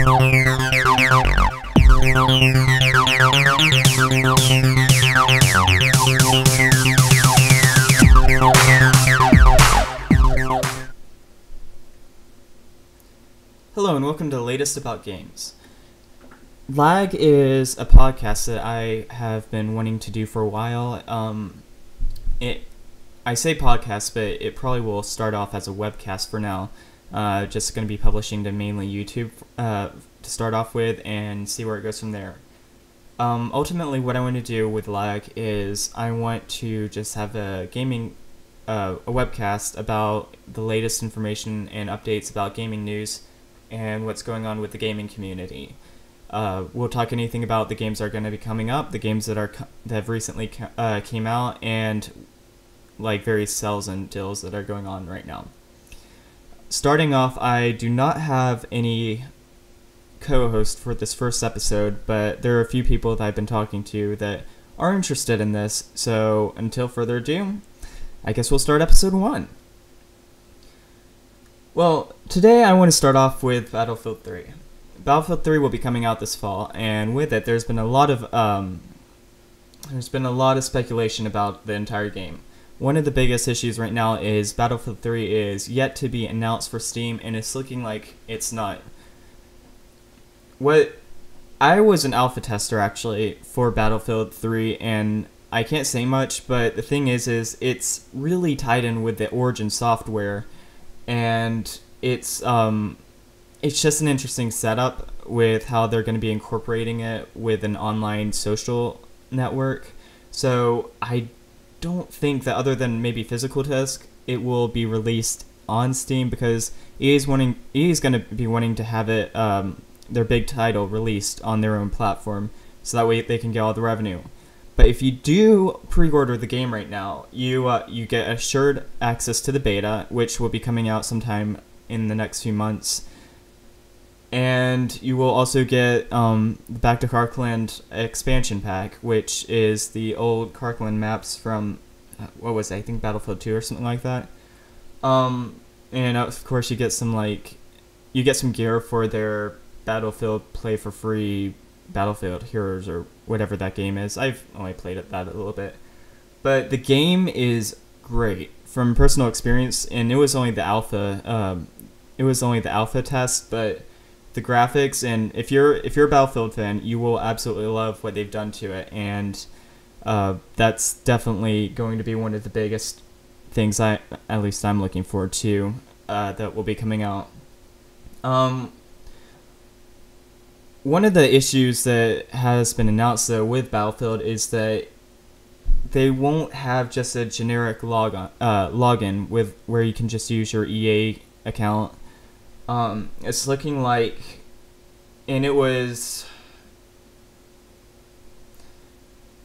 Hello and welcome to the latest about games. Lag is a podcast that I have been wanting to do for a while. I say podcast, but it probably will start off as a webcast for now. Just going to be publishing to mainly YouTube to start off with and see where it goes from there. Ultimately, what I want to do with Lag is I want to just have a webcast about the latest information and updates about gaming news and what's going on with the gaming community. We'll talk anything about the games that are going to be coming up, the games that have recently came out, and like various sales and deals that are going on right now. Starting off, I do not have any co-host for this first episode, but there are a few people that I've been talking to that are interested in this, so until further ado, I guess we'll start episode 1. Well, today I want to start off with Battlefield 3. Battlefield 3 will be coming out this fall, and with it, there's been a lot of speculation about the entire game. One of the biggest issues right now is Battlefield 3 is yet to be announced for Steam, and it's looking like it's not. I was an alpha tester actually for Battlefield 3, and I can't say much, but the thing is it's really tied in with the Origin software. And it's just an interesting setup with how they're going to be incorporating it with an online social network. So I don't think that other than maybe physical disc, it will be released on Steam because EA is going to be wanting to have it their big title released on their own platform, so that way they can get all the revenue. But if you do pre-order the game right now, you get assured access to the beta, which will be coming out sometime in the next few months. And you will also get the Back to Karkland expansion pack, which is the old Karkland maps from, what was it, I think Battlefield 2 or something like that. And of course you get some gear for their Battlefield Play for Free Battlefield Heroes or whatever that game is. I've only played that a little bit, but the game is great from personal experience, and it was only the alpha. It was only the alpha test, but the graphics, and if you're a Battlefield fan, you will absolutely love what they've done to it, and that's definitely going to be one of the biggest things at least I'm looking forward to that will be coming out. One of the issues that has been announced though with Battlefield is that they won't have just a generic login with where you can just use your EA account. It's looking like, and it was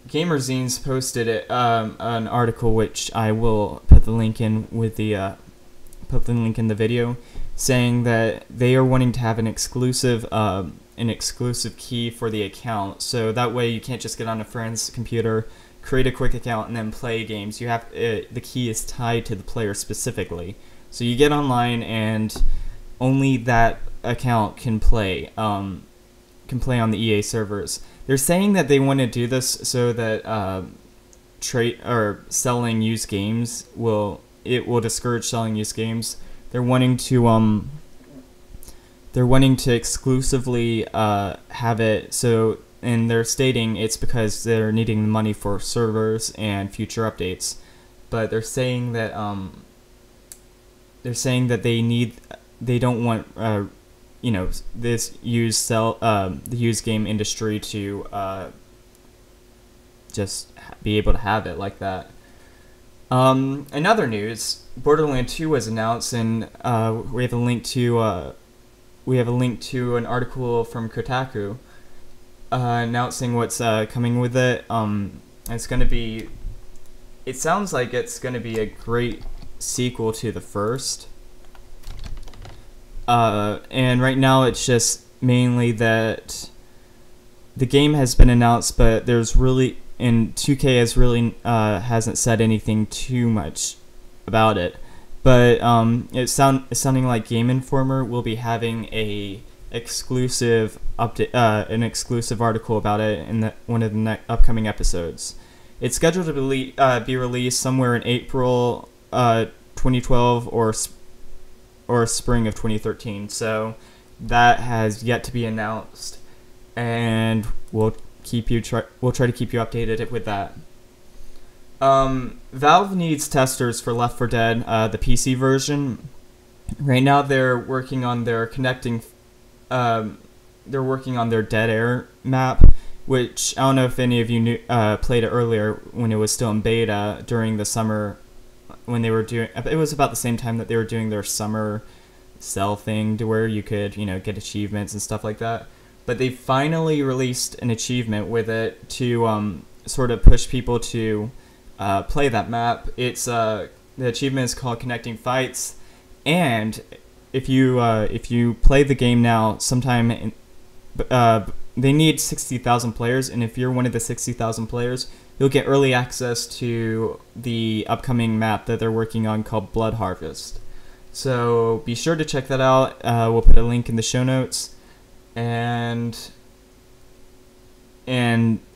Gamerzine's posted an article which I will put the link in with the in the video, saying that they are wanting to have an exclusive key for the account, so that way you can't just get on a friend's computer, create a quick account, and then play games. You have the key is tied to the player specifically, so you get online and only that account can play on the EA servers. They're saying that they want to do this so that selling used games will discourage selling used games. They're wanting to exclusively have it, so, and they're stating it's because they're needing the money for servers and future updates. But they're saying that they don't want the used game industry to just be able to have it like that. In other news, Borderlands 2 was announced, and we have a link to an article from Kotaku announcing what's coming with it. It sounds like it's going to be a great sequel to the first. And right now it's just mainly that the game has been announced, but there's really, and 2K has really hasn't said anything too much about it. But it's sounding like Game Informer will be having a exclusive update, an exclusive article about it in one of the upcoming episodes. It's scheduled to be released somewhere in April 2012 or spring of 2013. So that has yet to be announced, and we'll try to keep you updated with that. Valve needs testers for Left 4 Dead, the PC version. Right now, they're working on their Dead Air map, which I don't know if any of you played it earlier when it was still in beta during the summer, when they were doing. It was about the same time that they were doing their summer sell thing, to where you could, get achievements and stuff like that. But they finally released an achievement with it to sort of push people to play that map. It's the achievement is called Connecting Fights, and if you play the game now, sometime they need 60,000 players, and if you're one of the 60,000 players, you'll get early access to the upcoming map that they're working on called Blood Harvest. So be sure to check that out. We'll put a link in the show notes, and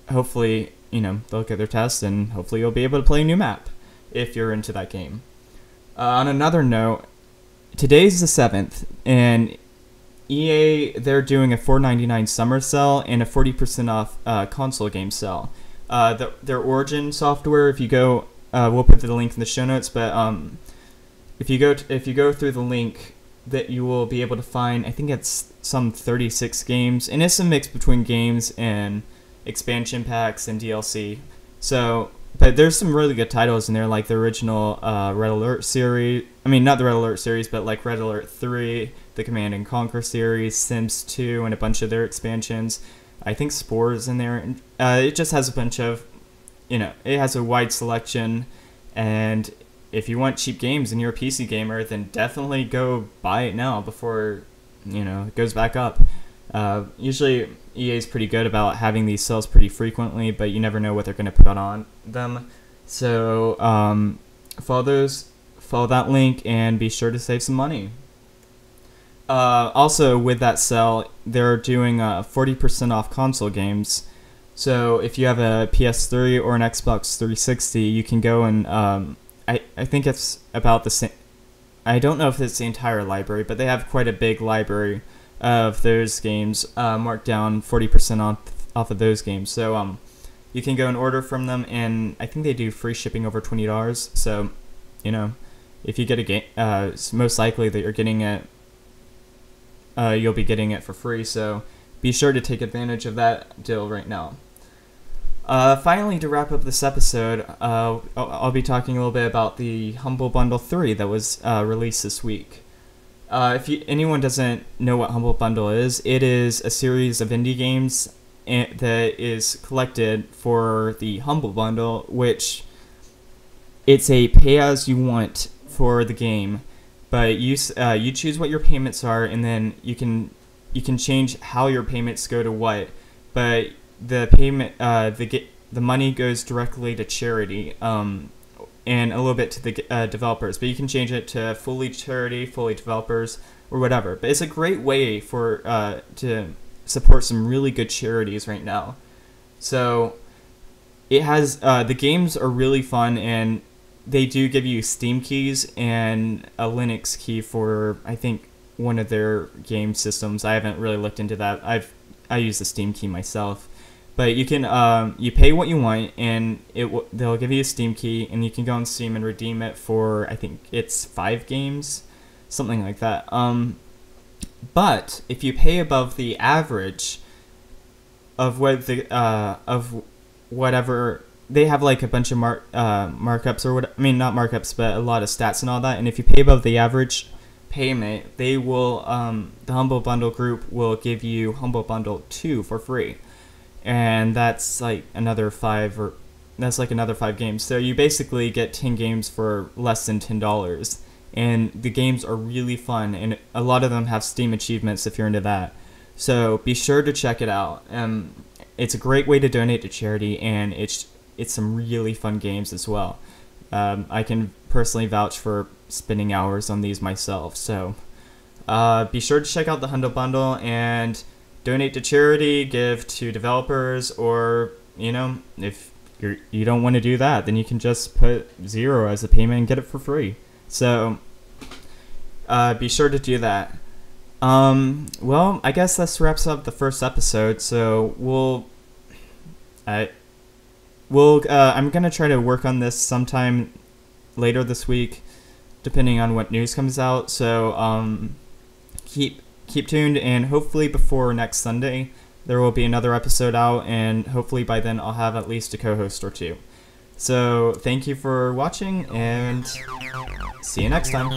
hopefully they'll get their test, and hopefully you'll be able to play a new map if you're into that game. On another note, today's the 7th, and EA, they're doing a $4.99 summer sale and a 40% off console game sale. Their Origin software, if you go, we'll put the link in the show notes, but if you go through the link, that you will be able to find, I think it's some 36 games, and it's a mix between games and expansion packs and DLC. So, but there's some really good titles in there, like the original Red Alert series. I mean, not the Red Alert series, but like Red Alert 3, the Command and Conquer series, Sims 2, and a bunch of their expansions. I think Spores in there. And, it just has a bunch of, it has a wide selection. And if you want cheap games and you're a PC gamer, then definitely go buy it now before, it goes back up. Usually EA is pretty good about having these sales pretty frequently, but you never know what they're going to put on them. So follow that link and be sure to save some money. Also, with that sale, they're doing 40% off console games. So if you have a PS3 or an Xbox 360, you can go and I think it's about the same. I don't know if it's the entire library, but they have quite a big library of those games, marked down 40% off of those games. So you can go and order from them, and I think they do free shipping over $20. So, if you get a game, it's most likely that you're getting it. You'll be getting it for free. So be sure to take advantage of that deal right now. Finally, to wrap up this episode, I'll be talking a little bit about the Humble Bundle 3 that was released this week. If anyone doesn't know what Humble Bundle is, it is a series of indie games that is collected for the Humble Bundle, which it's a pay-as-you-want for the game, but you choose what your payments are, and then you can change how your payments go to what, but the payment, the money goes directly to charity, and a little bit to the developers. But you can change it to fully charity, fully developers, or whatever. But it's a great way for to support some really good charities right now. So it has the games are really fun, and they do give you Steam keys and a Linux key for, I think, one of their game systems. I haven't really looked into that. I use the Steam key myself. But you can you pay what you want, and they'll give you a Steam key, and you can go on Steam and redeem it for, I think it's 5 games, something like that. But if you pay above the average of whatever, they have like a bunch of markups, or what, I mean, not markups, but a lot of stats and all that. And if you pay above the average payment, they will the Humble Bundle group will give you Humble Bundle 2 for free. And that's like another 5 games. So you basically get 10 games for less than $10. And the games are really fun, and a lot of them have Steam achievements if you're into that. So be sure to check it out. It's a great way to donate to charity, and it's some really fun games as well. I can personally vouch for spending hours on these myself. So Be sure to check out the Hundo Bundle and donate to charity, give to developers, or, if you don't want to do that, then you can just put 0 as a payment and get it for free. So be sure to do that. Well, I guess this wraps up the first episode. So I'm gonna try to work on this sometime later this week, depending on what news comes out. So keep tuned, and hopefully before next Sunday there will be another episode out, and hopefully by then I'll have at least a co-host or two. So thank you for watching, and see you next time.